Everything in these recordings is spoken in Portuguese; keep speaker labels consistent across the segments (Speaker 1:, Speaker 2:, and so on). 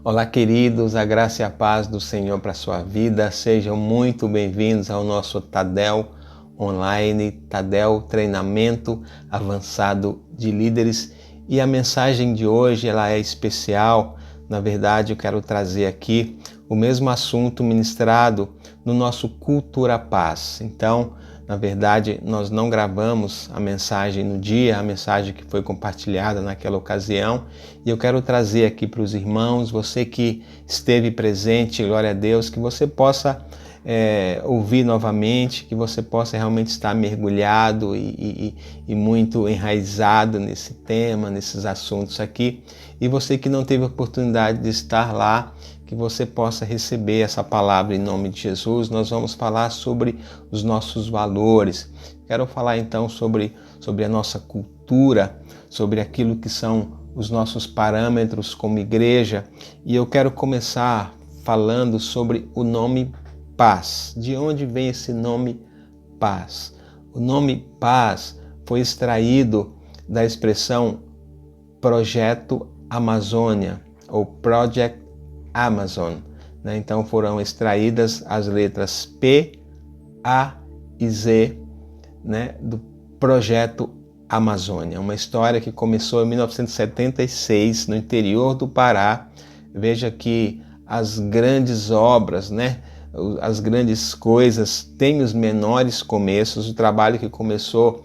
Speaker 1: Olá, queridos, a graça e a paz do Senhor para a sua vida. Sejam muito bem-vindos ao nosso Tadel Online, Tadel Treinamento Avançado de Líderes. E a mensagem de hoje ela é especial. Na verdade, eu quero trazer aqui o mesmo assunto ministrado no nosso Cultura Paz. Então, na verdade, nós não gravamos a mensagem no dia, a mensagem que foi compartilhada naquela ocasião, e eu quero trazer aqui para os irmãos, você que esteve presente, glória a Deus, que você possa ouvir novamente, que você possa realmente estar mergulhado e muito enraizado nesse tema, nesses assuntos aqui, e você que não teve a oportunidade de estar lá, que você possa receber essa palavra em nome de Jesus. Nós vamos falar sobre os nossos valores. Quero falar então sobre a nossa cultura, sobre aquilo que são os nossos parâmetros como igreja. E eu quero começar falando sobre o nome Paz. De onde vem esse nome Paz? O nome Paz foi extraído da expressão Projeto Amazônia ou Project Amazon, né? Então foram extraídas as letras P, A e Z, né, do Projeto Amazônia. Uma história que começou em 1976 no interior do Pará. Veja que as grandes obras, né, as grandes coisas têm os menores começos. O trabalho que começou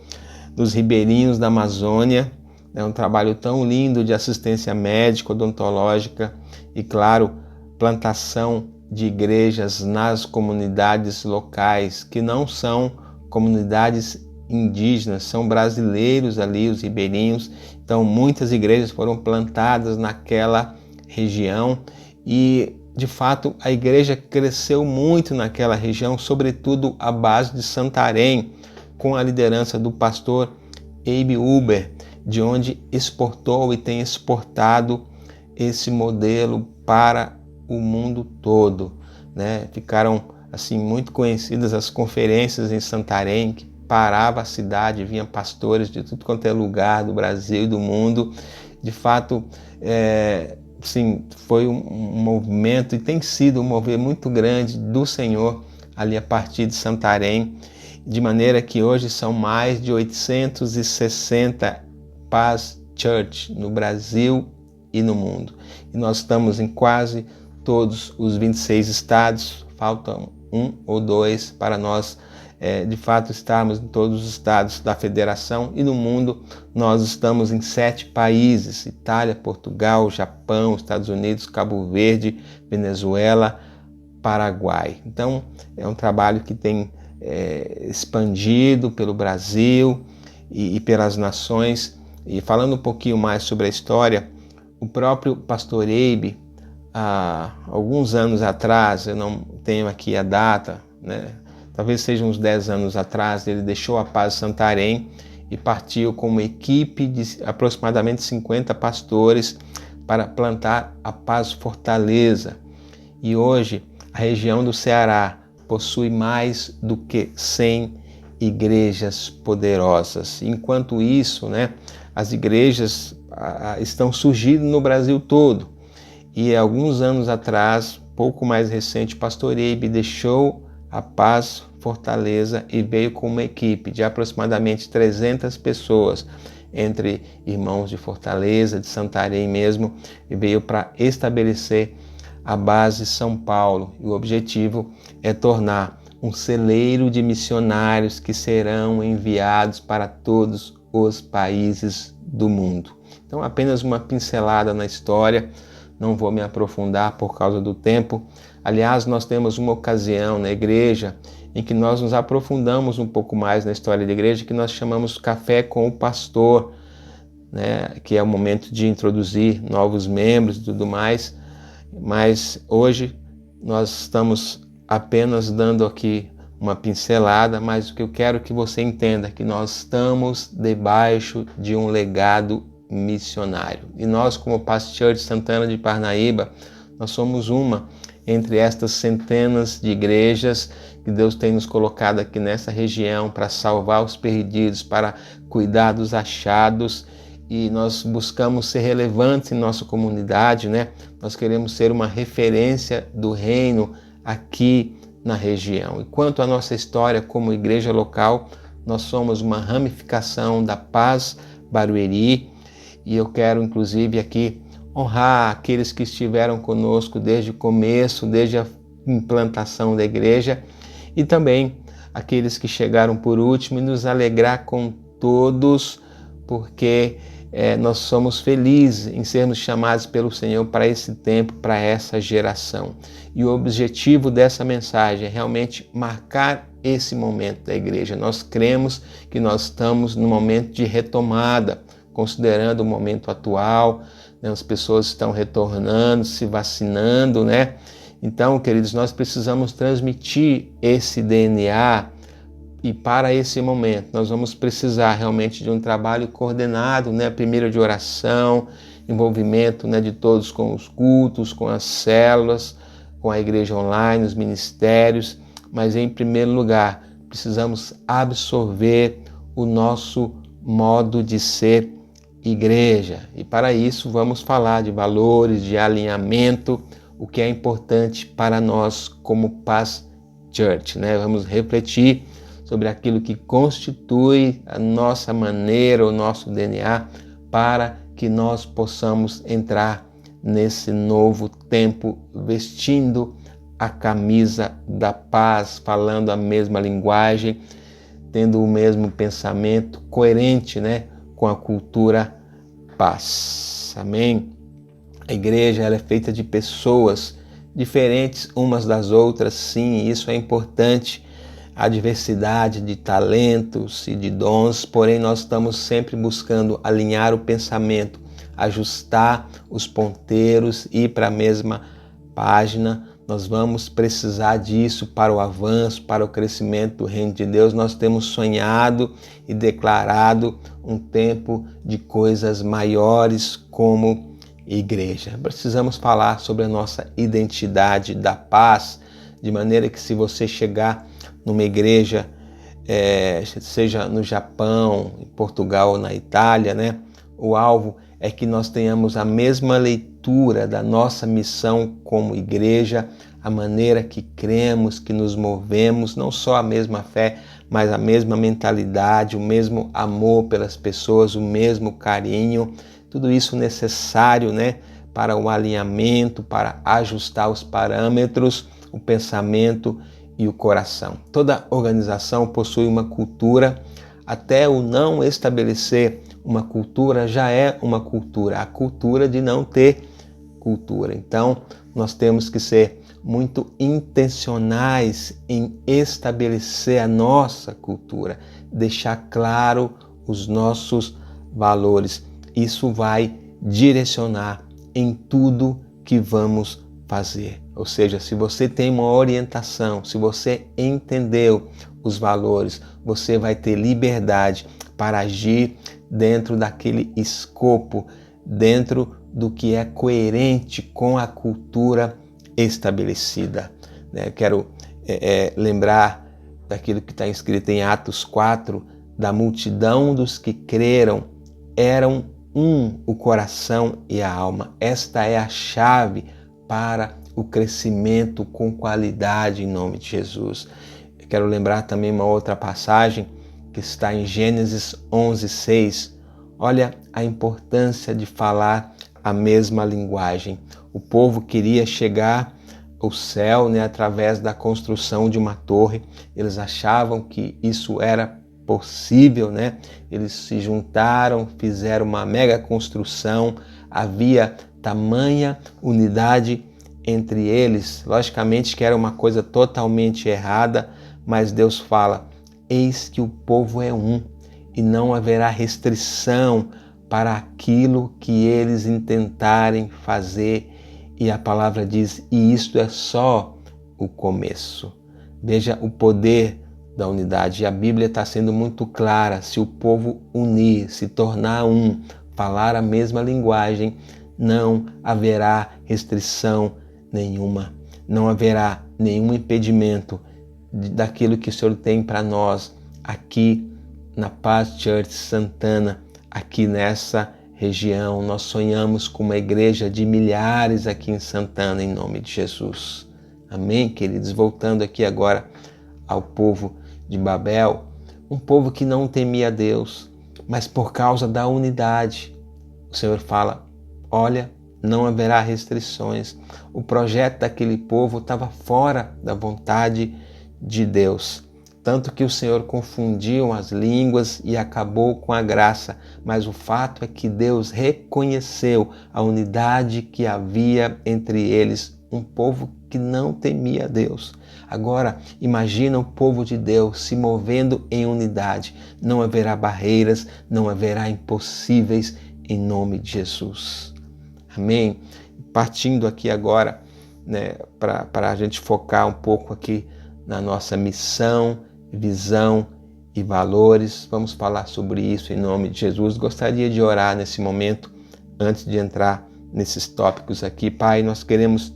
Speaker 1: dos ribeirinhos da Amazônia é um trabalho tão lindo de assistência médica, odontológica e, claro, plantação de igrejas nas comunidades locais, que não são comunidades indígenas, são brasileiros ali, os ribeirinhos. Então, muitas igrejas foram plantadas naquela região e, de fato, a igreja cresceu muito naquela região, sobretudo a base de Santarém, com a liderança do pastor Abe Uber, de onde exportou e tem exportado esse modelo para o mundo todo, né? Ficaram assim muito conhecidas as conferências em Santarém, que parava a cidade, vinham pastores de tudo quanto é lugar do Brasil e do mundo. De fato, sim, foi um movimento e tem sido um movimento muito grande do Senhor ali a partir de Santarém, de maneira que hoje são mais de 860 Paz Church no Brasil e no mundo. E nós estamos em quase todos os 26 estados, faltam 1 ou 2 para nós, de fato, estarmos em todos os estados da federação, e no mundo nós estamos em 7 países, Itália, Portugal, Japão, Estados Unidos, Cabo Verde, Venezuela, Paraguai. Então, é um trabalho que tem expandido pelo Brasil e pelas nações. E falando um pouquinho mais sobre a história, o próprio pastor Abe, há alguns anos atrás, eu não tenho aqui a data, né? Talvez seja uns 10 anos atrás, ele deixou a Paz Santarém e partiu com uma equipe de aproximadamente 50 pastores para plantar a Paz Fortaleza. E hoje a região do Ceará possui mais do que 100 igrejas poderosas. Enquanto isso, né, as igrejas estão surgindo no Brasil todo. E alguns anos atrás, pouco mais recente, o pastor Abe deixou a Paz Fortaleza e veio com uma equipe de aproximadamente 300 pessoas, entre irmãos de Fortaleza, de Santarém mesmo, e veio para estabelecer a base São Paulo. E o objetivo é tornar um celeiro de missionários que serão enviados para todos os países do mundo. Então, apenas uma pincelada na história. Não vou me aprofundar por causa do tempo. Aliás, nós temos uma ocasião na igreja em que nós nos aprofundamos um pouco mais na história da igreja, que nós chamamos Café com o Pastor, né? Que é o momento de introduzir novos membros e tudo mais. Mas hoje nós estamos apenas dando aqui uma pincelada, mas o que eu quero que você entenda é que nós estamos debaixo de um legado missionário. E nós, como Paz Church Santana de Parnaíba, nós somos uma entre estas centenas de igrejas que Deus tem nos colocado aqui nessa região para salvar os perdidos, para cuidar dos achados e nós buscamos ser relevantes em nossa comunidade, né? Nós queremos ser uma referência do reino aqui na região. E quanto à nossa história como igreja local, nós somos uma ramificação da Paz Barueri, e eu quero inclusive aqui honrar aqueles que estiveram conosco desde o começo, desde a implantação da igreja, e também aqueles que chegaram por último, e nos alegrar com todos, porque nós somos felizes em sermos chamados pelo Senhor para esse tempo, para essa geração. E o objetivo dessa mensagem é realmente marcar esse momento da igreja. Nós cremos que nós estamos num momento de retomada, considerando o momento atual, né? As pessoas estão retornando, se vacinando, né? Então, queridos, nós precisamos transmitir esse DNA, e para esse momento nós vamos precisar realmente de um trabalho coordenado, né? Primeiro de oração, envolvimento, né, de todos com os cultos, com as células, com a igreja online, os ministérios, mas em primeiro lugar precisamos absorver o nosso modo de ser igreja. E para isso vamos falar de valores, de alinhamento, o que é importante para nós como Paz Church, né? Vamos refletir sobre aquilo que constitui a nossa maneira, o nosso DNA, para que nós possamos entrar nesse novo tempo vestindo a camisa da paz, falando a mesma linguagem, tendo o mesmo pensamento, coerente, né, com a cultura paz. Amém? A igreja ela é feita de pessoas diferentes umas das outras, sim, isso é importante. A diversidade de talentos e de dons, porém nós estamos sempre buscando alinhar o pensamento, ajustar os ponteiros, ir para a mesma página. Nós vamos precisar disso para o avanço, para o crescimento do reino de Deus. Nós temos sonhado e declarado um tempo de coisas maiores como igreja. Precisamos falar sobre a nossa identidade da paz, de maneira que se você chegar numa igreja, seja no Japão, em Portugal ou na Itália, né? O alvo é que nós tenhamos a mesma leitura da nossa missão como igreja, a maneira que cremos, que nos movemos, não só a mesma fé, mas a mesma mentalidade, o mesmo amor pelas pessoas, o mesmo carinho, tudo isso necessário, né, para o alinhamento, para ajustar os parâmetros, o pensamento e o coração. Toda organização possui uma cultura, até o não estabelecer uma cultura já é uma cultura, a cultura de não ter cultura. Então, nós temos que ser muito intencionais em estabelecer a nossa cultura, deixar claro os nossos valores. Isso vai direcionar em tudo que vamos fazer. Ou seja, se você tem uma orientação, se você entendeu os valores, você vai ter liberdade para agir dentro daquele escopo, dentro do que é coerente com a cultura estabelecida. Quero lembrar daquilo que está escrito em Atos 4, da multidão dos que creram, eram o coração e a alma. Esta é a chave para o crescimento com qualidade em nome de Jesus. Eu quero lembrar também uma outra passagem que está em Gênesis 11:6. Olha a importância de falar a mesma linguagem. O povo queria chegar ao céu, né, através da construção de uma torre. Eles achavam que isso era possível, né? Eles se juntaram, fizeram uma mega construção. Havia tamanha unidade entre eles. Logicamente que era uma coisa totalmente errada, mas Deus fala: eis que o povo é um, e não haverá restrição para aquilo que eles intentarem fazer. E a palavra diz, e isto é só o começo. Veja o poder da unidade. E a Bíblia está sendo muito clara: se o povo unir, se tornar um, falar a mesma linguagem, não haverá restrição nenhuma. Não haverá nenhum impedimento daquilo que o Senhor tem para nós aqui na Paz Church Santana, aqui nessa região. Nós sonhamos com uma igreja de milhares aqui em Santana, em nome de Jesus. Amém, queridos? Voltando aqui agora ao povo de Babel, um povo que não temia Deus, mas por causa da unidade, o Senhor fala, olha, não haverá restrições. O projeto daquele povo estava fora da vontade de Deus. Tanto que o Senhor confundiu as línguas e acabou com a graça. Mas o fato é que Deus reconheceu a unidade que havia entre eles, um povo que não temia Deus. Agora, imagina o povo de Deus se movendo em unidade. Não haverá barreiras, não haverá impossíveis, em nome de Jesus. Amém? Partindo aqui agora, né, para a gente focar um pouco aqui na nossa missão, visão e valores. Vamos falar sobre isso em nome de Jesus. Gostaria de orar nesse momento, antes de entrar nesses tópicos aqui. Pai, nós queremos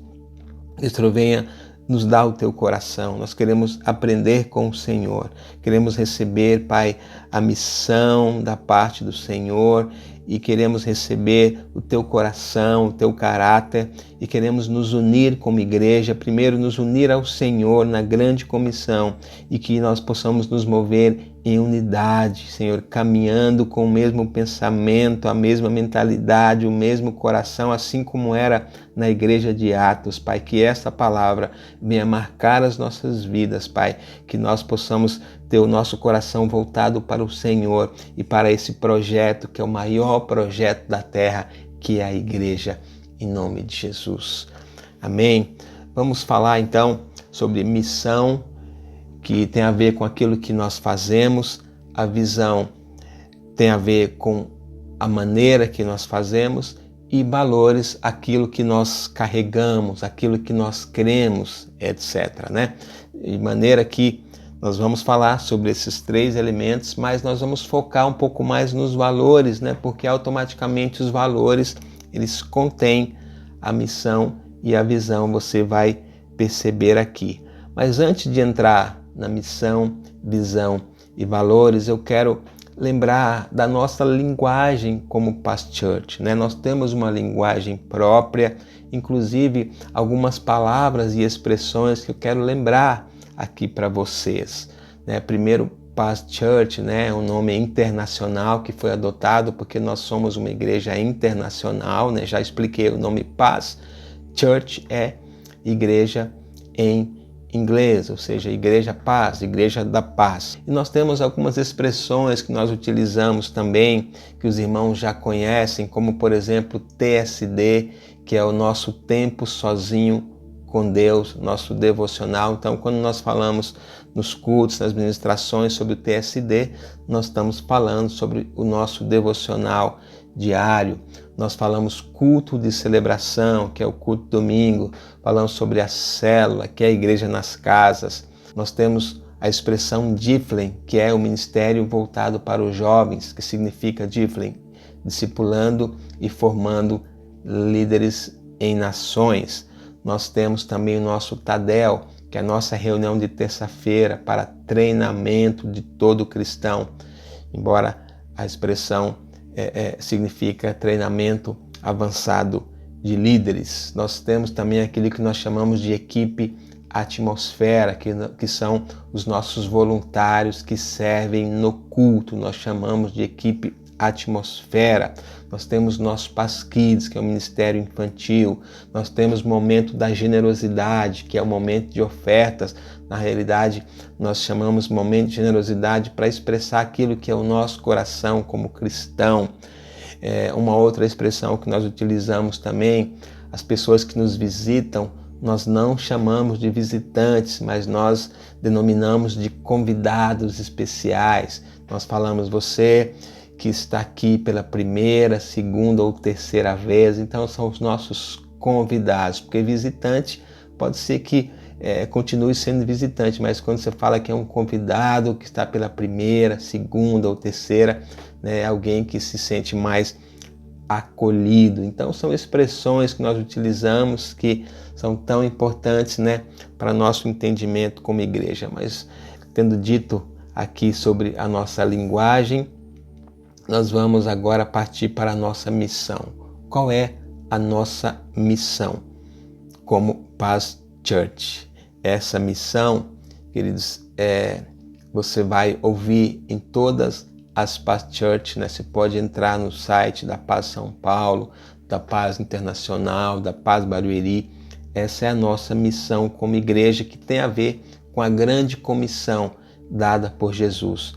Speaker 1: que o Senhor venha nos dar o teu coração. Nós queremos aprender com o Senhor. Queremos receber, Pai, a missão da parte do Senhor e queremos receber o teu coração, o teu caráter e queremos nos unir como igreja, primeiro nos unir ao Senhor na grande comissão e que nós possamos nos mover em unidade, Senhor, caminhando com o mesmo pensamento, a mesma mentalidade, o mesmo coração, assim como era na igreja de Atos, Pai, que esta palavra venha marcar as nossas vidas, Pai, que nós possamos ter o nosso coração voltado para o Senhor e para esse projeto que é o maior projeto da terra, que é a igreja, em nome de Jesus. Amém? Vamos falar então sobre missão, que tem a ver com aquilo que nós fazemos, a visão tem a ver com a maneira que nós fazemos e valores, aquilo que nós carregamos, aquilo que nós cremos, etc. Né? De maneira que nós vamos falar sobre esses três elementos, mas nós vamos focar um pouco mais nos valores, né? Porque automaticamente os valores, eles contêm a missão e a visão, você vai perceber aqui. Mas antes de entrar na missão, visão e valores, eu quero lembrar da nossa linguagem como Paz Church, né? Nós temos uma linguagem própria, inclusive algumas palavras e expressões que eu quero lembrar aqui para vocês, né? Primeiro, Paz Church, né? É um nome internacional que foi adotado porque nós somos uma igreja internacional, né? Já expliquei o nome Paz. Church é igreja em inglês, ou seja, Igreja Paz, Igreja da Paz. E nós temos algumas expressões que nós utilizamos também, que os irmãos já conhecem, como por exemplo TSD, que é o nosso tempo sozinho com Deus, nosso devocional. Então, quando nós falamos nos cultos, nas ministrações sobre o TSD, nós estamos falando sobre o nosso devocional diário. Nós falamos culto de celebração, que é o culto domingo. Falamos sobre a célula, que é a igreja nas casas. Nós temos a expressão Difflin, que é o ministério voltado para os jovens, que significa Difflin, discipulando e formando líderes em nações. Nós temos também o nosso Tadel, que é a nossa reunião de terça-feira para treinamento de todo cristão, embora a expressão significa treinamento avançado de líderes. Nós temos também aquilo que nós chamamos de equipe atmosfera, que são os nossos voluntários que servem no culto. Nós chamamos de equipe atmosfera. Nós temos nosso Paz Kids, que é o ministério infantil. Nós temos o momento da generosidade, que é o momento de ofertas. Na realidade, nós chamamos momento de generosidade para expressar aquilo que é o nosso coração como cristão. Uma outra expressão que nós utilizamos também, as pessoas que nos visitam, nós não chamamos de visitantes, mas nós denominamos de convidados especiais. Nós falamos você que está aqui pela primeira, segunda ou terceira vez, então são os nossos convidados, porque visitante pode ser que continue sendo visitante, mas quando você fala que é um convidado que está pela primeira, segunda ou terceira, né, é alguém que se sente mais acolhido. Então são expressões que nós utilizamos que são tão importantes, né, para nosso entendimento como igreja. Mas tendo dito aqui sobre a nossa linguagem, nós vamos agora partir para a nossa missão. Qual é a nossa missão como Paz Church? Essa missão, queridos, você vai ouvir em todas as Paz Church, né? Você pode entrar no site da Paz São Paulo, da Paz Internacional, da Paz Barueri. Essa é a nossa missão como igreja, que tem a ver com a grande comissão dada por Jesus.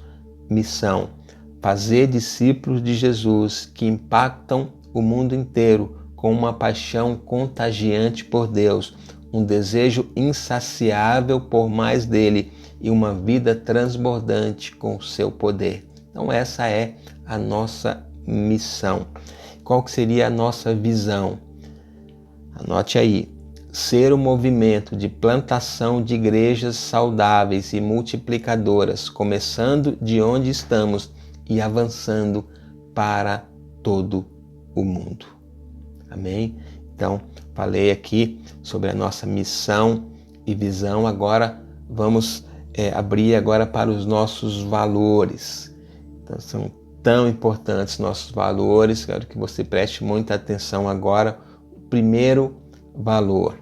Speaker 1: Missão: fazer discípulos de Jesus que impactam o mundo inteiro com uma paixão contagiante por Deus, um desejo insaciável por mais dele e uma vida transbordante com o seu poder. Então essa é a nossa missão. Qual que seria a nossa visão? Anote aí: ser um movimento de plantação de igrejas saudáveis e multiplicadoras, começando de onde estamos e avançando para todo o mundo. Amém? Então, falei aqui sobre a nossa missão e visão. Agora vamos abrir agora para os nossos valores. Então, são tão importantes nossos valores. Quero que você preste muita atenção agora. O primeiro valor: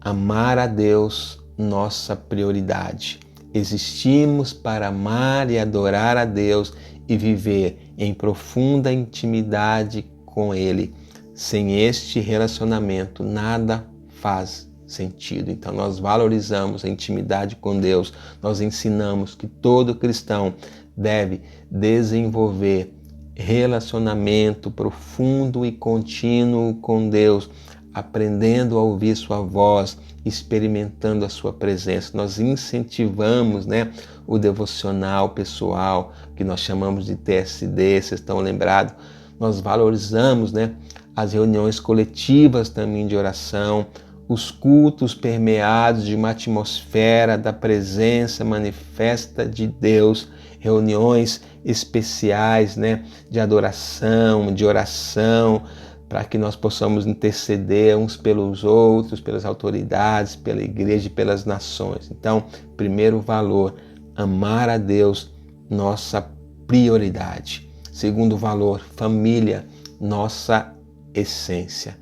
Speaker 1: amar a Deus, nossa prioridade. Existimos para amar e adorar a Deus e viver em profunda intimidade com Ele. Sem este relacionamento, nada faz sentido. Então, nós valorizamos a intimidade com Deus. Nós ensinamos que todo cristão deve desenvolver relacionamento profundo e contínuo com Deus, aprendendo a ouvir sua voz, experimentando a sua presença. Nós incentivamos, o devocional pessoal, que nós chamamos de TSD, vocês estão lembrados? Nós valorizamos, as reuniões coletivas também de oração, os cultos permeados de uma atmosfera da presença manifesta de Deus, reuniões especiais, de adoração, de oração, para que nós possamos interceder uns pelos outros, pelas autoridades, pela igreja e pelas nações. Então, primeiro valor: amar a Deus, nossa prioridade. Segundo valor: família, nossa essência.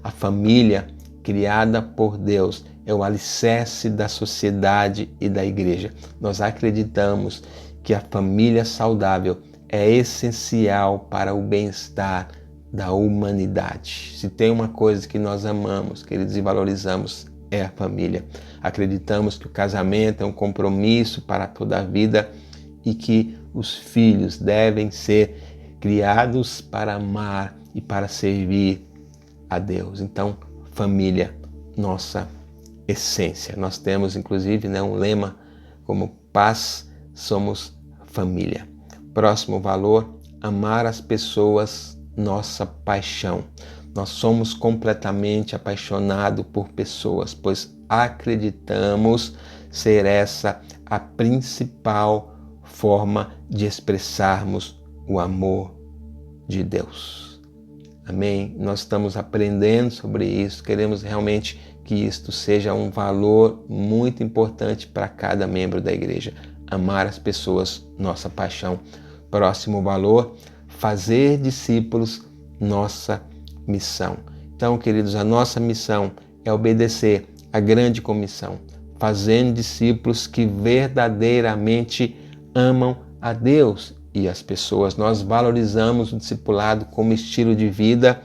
Speaker 1: A família criada por Deus é o alicerce da sociedade e da igreja. Nós acreditamos que a família saudável é essencial para o bem-estar da humanidade. Se tem uma coisa que nós amamos, queridos, e valorizamos, é a família. Acreditamos que o casamento é um compromisso para toda a vida e que os filhos devem ser criados para amar e para servir a Deus. Então, família, nossa essência. Nós temos, inclusive, um lema como Paz, somos família. Próximo valor: amar as pessoas, nossa paixão. Nós somos completamente apaixonados por pessoas, pois acreditamos ser essa a principal forma de expressarmos o amor de Deus. Amém? Nós estamos aprendendo sobre isso, queremos realmente que isto seja um valor muito importante para cada membro da igreja. Amar as pessoas, nossa paixão. Próximo valor: fazer discípulos, nossa missão. Então, queridos, a nossa missão é obedecer à grande comissão, fazendo discípulos que verdadeiramente amam a Deus e as pessoas. Nós valorizamos o discipulado como estilo de vida,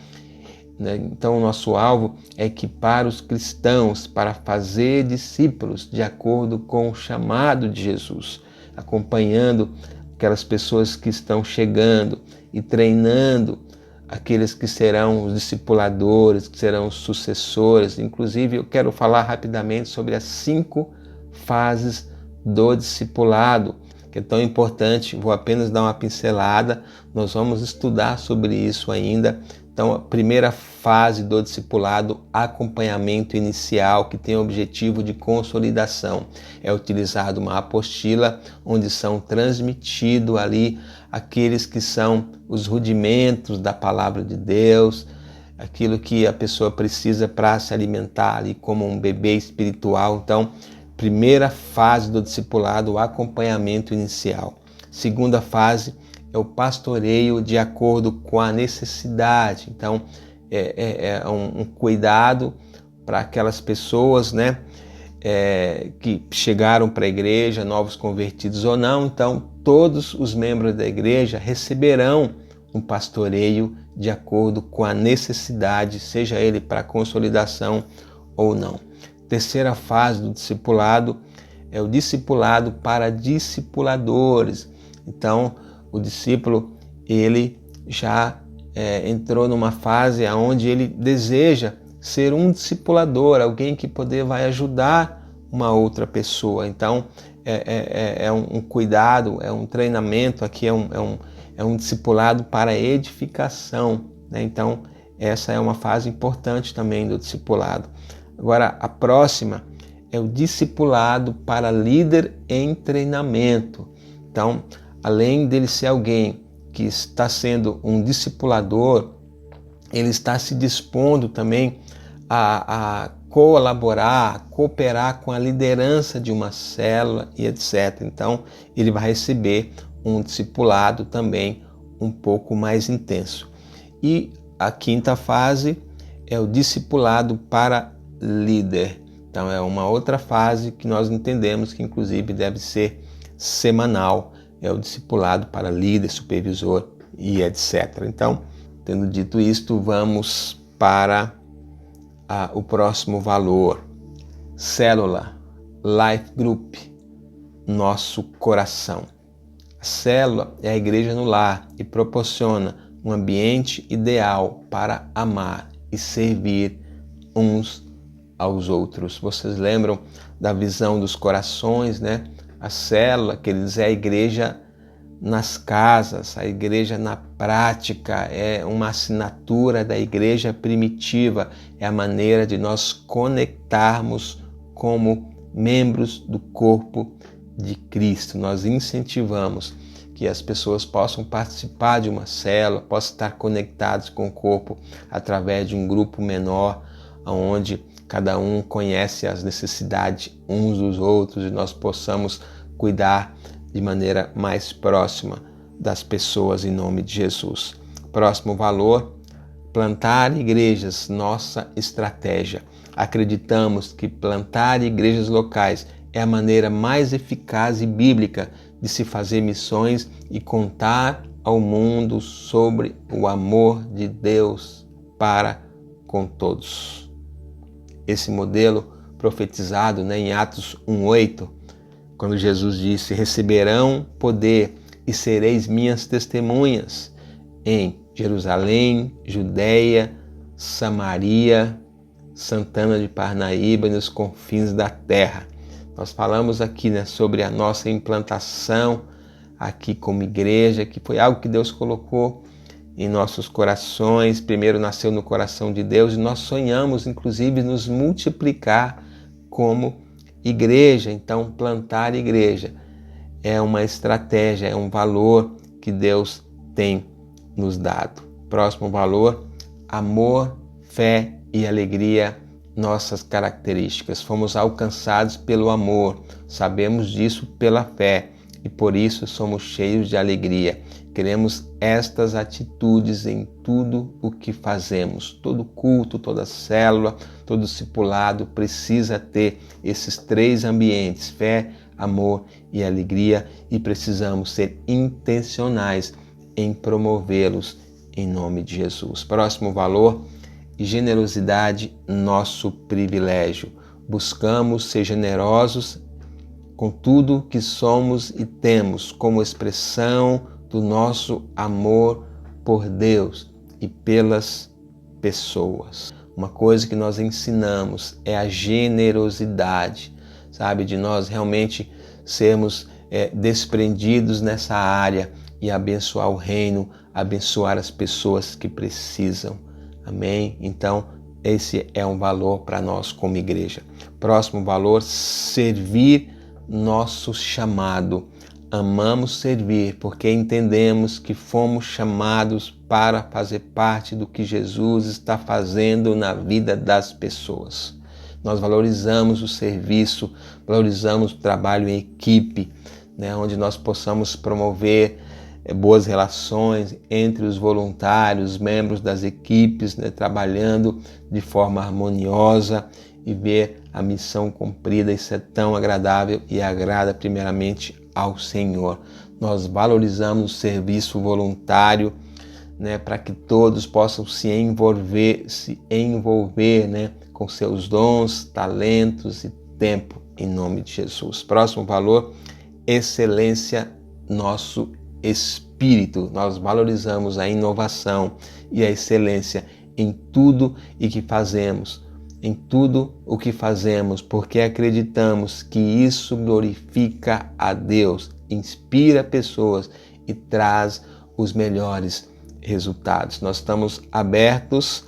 Speaker 1: Então, o nosso alvo é equipar os cristãos para fazer discípulos de acordo com o chamado de Jesus, acompanhando aquelas pessoas que estão chegando e treinando aqueles que serão os discipuladores, que serão os sucessores. Inclusive, eu quero falar rapidamente sobre as 5 fases do discipulado, que é tão importante. Vou apenas dar uma pincelada, nós vamos estudar sobre isso ainda. Então, a primeira fase do discipulado, acompanhamento inicial, que tem o objetivo de consolidação. É utilizado uma apostila onde são transmitidos ali aqueles que são os rudimentos da palavra de Deus, aquilo que a pessoa precisa para se alimentar ali como um bebê espiritual. Então, primeira fase do discipulado, o acompanhamento inicial. Segunda fase é o pastoreio de acordo com a necessidade. Então, é um cuidado para aquelas pessoas, né, que chegaram para a igreja, novos convertidos ou não. Então, todos os membros da igreja receberão um pastoreio de acordo com a necessidade, seja ele para consolidação ou não. Terceira fase do discipulado é o discipulado para discipuladores. Então, o discípulo, ele já entrou numa fase onde ele deseja ser um discipulador, alguém que vai ajudar uma outra pessoa. Então, é um cuidado, é um treinamento, aqui é um discipulado para edificação, né? Então, essa é uma fase importante também do discipulado. Agora, a próxima é o discipulado para líder em treinamento. Então, além dele ser alguém que está sendo um discipulador, ele está se dispondo também a colaborar, a cooperar com a liderança de uma célula e etc. Então, ele vai receber um discipulado também um pouco mais intenso. E a quinta fase é o discipulado para líder. Então, é uma outra fase que nós entendemos que, inclusive, deve ser semanal. É o discipulado para líder, supervisor e etc. Então, tendo dito isto, vamos para o próximo valor. Célula, Life Group, nosso coração. A célula é a igreja no lar e proporciona um ambiente ideal para amar e servir uns aos outros. Vocês lembram da visão dos corações, né? A célula, queridos, é a igreja nas casas, a igreja na prática, é uma assinatura da igreja primitiva, é a maneira de nós conectarmos como membros do corpo de Cristo. Nós incentivamos que as pessoas possam participar de uma célula, possam estar conectados com o corpo através de um grupo menor, onde cada um conhece as necessidades uns dos outros e nós possamos cuidar de maneira mais próxima das pessoas em nome de Jesus. Próximo valor, plantar igrejas, nossa estratégia. Acreditamos que plantar igrejas locais é a maneira mais eficaz e bíblica de se fazer missões e contar ao mundo sobre o amor de Deus para com todos. Esse modelo profetizado, né, em Atos 1:8, quando Jesus disse: receberão poder e sereis minhas testemunhas em Jerusalém, Judeia, Samaria, Santana de Parnaíba e nos confins da terra. Nós falamos aqui, né, sobre a nossa implantação aqui como igreja, que foi algo que Deus colocou em nossos corações, primeiro nasceu no coração de Deus e nós sonhamos, inclusive, nos multiplicar como igreja. Então, plantar igreja é uma estratégia, é um valor que Deus tem nos dado. Próximo valor, amor, fé e alegria, nossas características. Fomos alcançados pelo amor, sabemos disso pela fé e por isso somos cheios de alegria. Queremos estas atitudes em tudo o que fazemos. Todo culto, toda célula, todo discipulado precisa ter esses três ambientes: fé, amor e alegria, e precisamos ser intencionais em promovê-los em nome de Jesus. Próximo valor, generosidade, nosso privilégio. Buscamos ser generosos com tudo que somos e temos como expressão do nosso amor por Deus e pelas pessoas. Uma coisa que nós ensinamos é a generosidade, sabe? De nós realmente sermos desprendidos nessa área e abençoar o reino, abençoar as pessoas que precisam. Amém? Então, esse é um valor para nós como igreja. Próximo valor, servir, nosso chamado. Amamos servir porque entendemos que fomos chamados para fazer parte do que Jesus está fazendo na vida das pessoas. Nós valorizamos o serviço, valorizamos o trabalho em equipe, né, onde nós possamos promover boas relações entre os voluntários, membros das equipes, né, trabalhando de forma harmoniosa e ver a missão cumprida. Isso é tão agradável e agrada primeiramente ao Senhor. Nós valorizamos o serviço voluntário, né, para que todos possam se envolver, né, com seus dons, talentos e tempo, em nome de Jesus. Próximo valor, excelência, nosso espírito. Nós valorizamos a inovação e a excelência em tudo e que fazemos, em tudo o que fazemos, porque acreditamos que isso glorifica a Deus, inspira pessoas e traz os melhores resultados. Nós estamos abertos,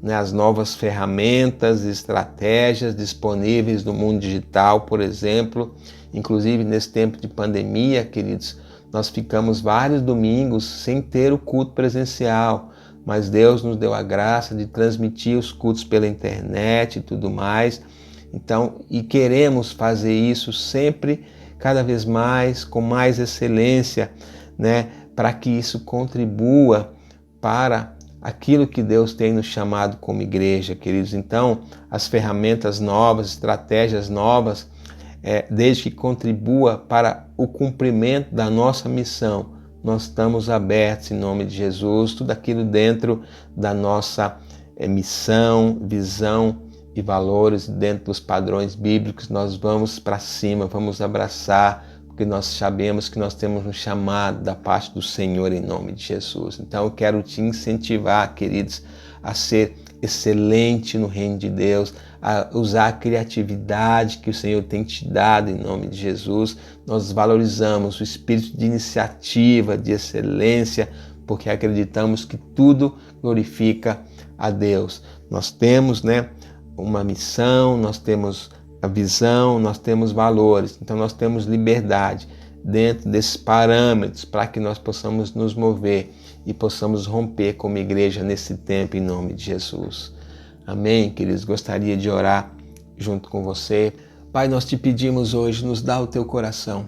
Speaker 1: né, às novas ferramentas e estratégias disponíveis no mundo digital, por exemplo. Inclusive nesse tempo de pandemia, queridos, nós ficamos vários domingos sem ter o culto presencial, mas Deus nos deu a graça de transmitir os cultos pela internet e tudo mais. Então, e queremos fazer isso sempre, cada vez mais, com mais excelência, né, para que isso contribua para aquilo que Deus tem nos chamado como igreja, queridos. Então, as ferramentas novas, estratégias novas, desde que contribua para o cumprimento da nossa missão, nós estamos abertos em nome de Jesus, tudo aquilo dentro da nossa missão, visão e valores, dentro dos padrões bíblicos, nós vamos para cima, vamos abraçar, porque nós sabemos que nós temos um chamado da parte do Senhor em nome de Jesus. Então eu quero te incentivar, queridos, a ser excelente no reino de Deus, a usar a criatividade que o Senhor tem te dado em nome de Jesus. Nós valorizamos o espírito de iniciativa, de excelência, porque acreditamos que tudo glorifica a Deus. Nós temos, né, uma missão, nós temos a visão, nós temos valores, então nós temos liberdade dentro desses parâmetros para que nós possamos nos mover e possamos romper como igreja nesse tempo em nome de Jesus. Amém, queridos? Gostaria de orar junto com você. Pai, nós te pedimos hoje, nos dá o teu coração.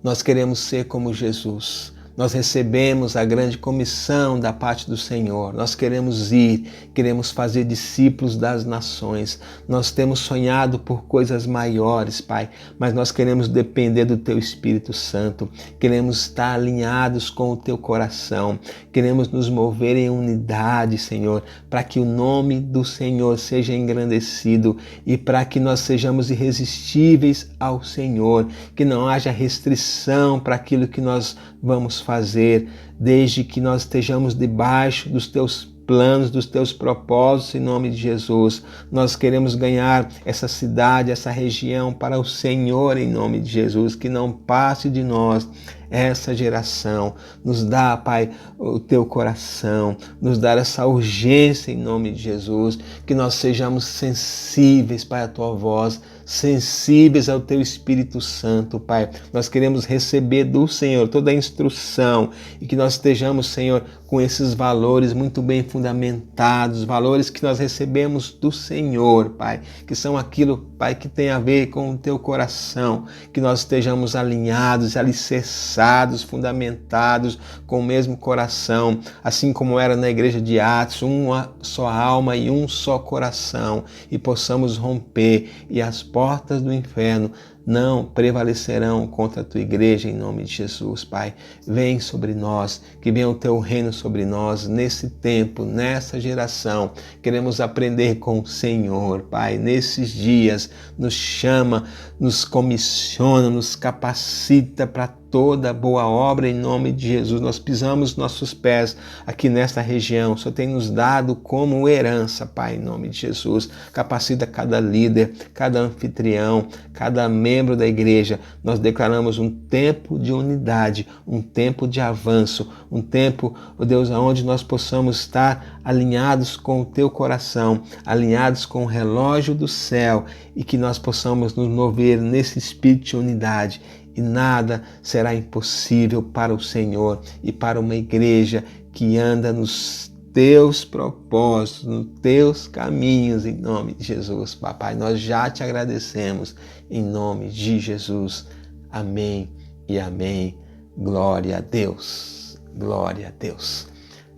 Speaker 1: Nós queremos ser como Jesus. Nós recebemos a grande comissão da parte do Senhor. Nós queremos ir, queremos fazer discípulos das nações. Nós temos sonhado por coisas maiores, Pai, mas nós queremos depender do Teu Espírito Santo. Queremos estar alinhados com o Teu coração. Queremos nos mover em unidade, Senhor, para que o nome do Senhor seja engrandecido e para que nós sejamos irresistíveis ao Senhor, que não haja restrição para aquilo que nós vamos fazer, desde que nós estejamos debaixo dos teus planos, dos teus propósitos, em nome de Jesus. Nós queremos ganhar essa cidade, essa região para o Senhor, em nome de Jesus, que não passe de nós essa geração. Nos dá, Pai, o teu coração, nos dá essa urgência em nome de Jesus, que nós sejamos sensíveis, Pai, à tua voz, sensíveis ao teu Espírito Santo, Pai. Nós queremos receber do Senhor toda a instrução e que nós estejamos, Senhor, com esses valores muito bem fundamentados, valores que nós recebemos do Senhor, Pai, que são aquilo, Pai, que tem a ver com o teu coração, que nós estejamos alinhados, alicerçados, fundamentados com o mesmo coração, assim como era na igreja de Atos, uma só alma e um só coração, e possamos romper e as portas do inferno não prevalecerão contra a tua igreja em nome de Jesus, Pai. Vem sobre nós, que venha o teu reino sobre nós nesse tempo, nessa geração. Queremos aprender com o Senhor, Pai. Nesses dias, nos chama, nos comissiona, nos capacita para toda boa obra em nome de Jesus. Nós pisamos nossos pés aqui nesta região. O Senhor tem nos dado como herança, Pai, em nome de Jesus. Capacita cada líder, cada anfitrião, cada membro da igreja. Nós declaramos um tempo de unidade, um tempo de avanço, um tempo, ó Deus, onde nós possamos estar alinhados com o teu coração, alinhados com o relógio do céu e que nós possamos nos mover nesse espírito de unidade. E nada será impossível para o Senhor e para uma igreja que anda nos teus propósitos, nos teus caminhos, em nome de Jesus. Papai, nós já te agradecemos em nome de Jesus. Amém e amém. Glória a Deus. Glória a Deus.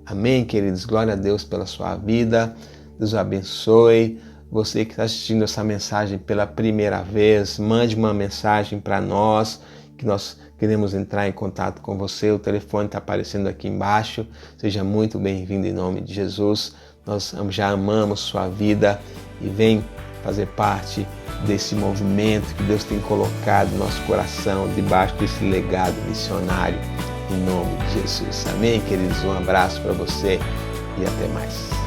Speaker 1: Amém, queridos? Glória a Deus pela sua vida. Deus o abençoe. Você que está assistindo essa mensagem pela primeira vez, mande uma mensagem para nós, que nós queremos entrar em contato com você. O telefone está aparecendo aqui embaixo. Seja muito bem-vindo em nome de Jesus. Nós já amamos sua vida e vem fazer parte desse movimento que Deus tem colocado no nosso coração, debaixo desse legado missionário, em nome de Jesus. Amém, queridos? Um abraço para você e até mais.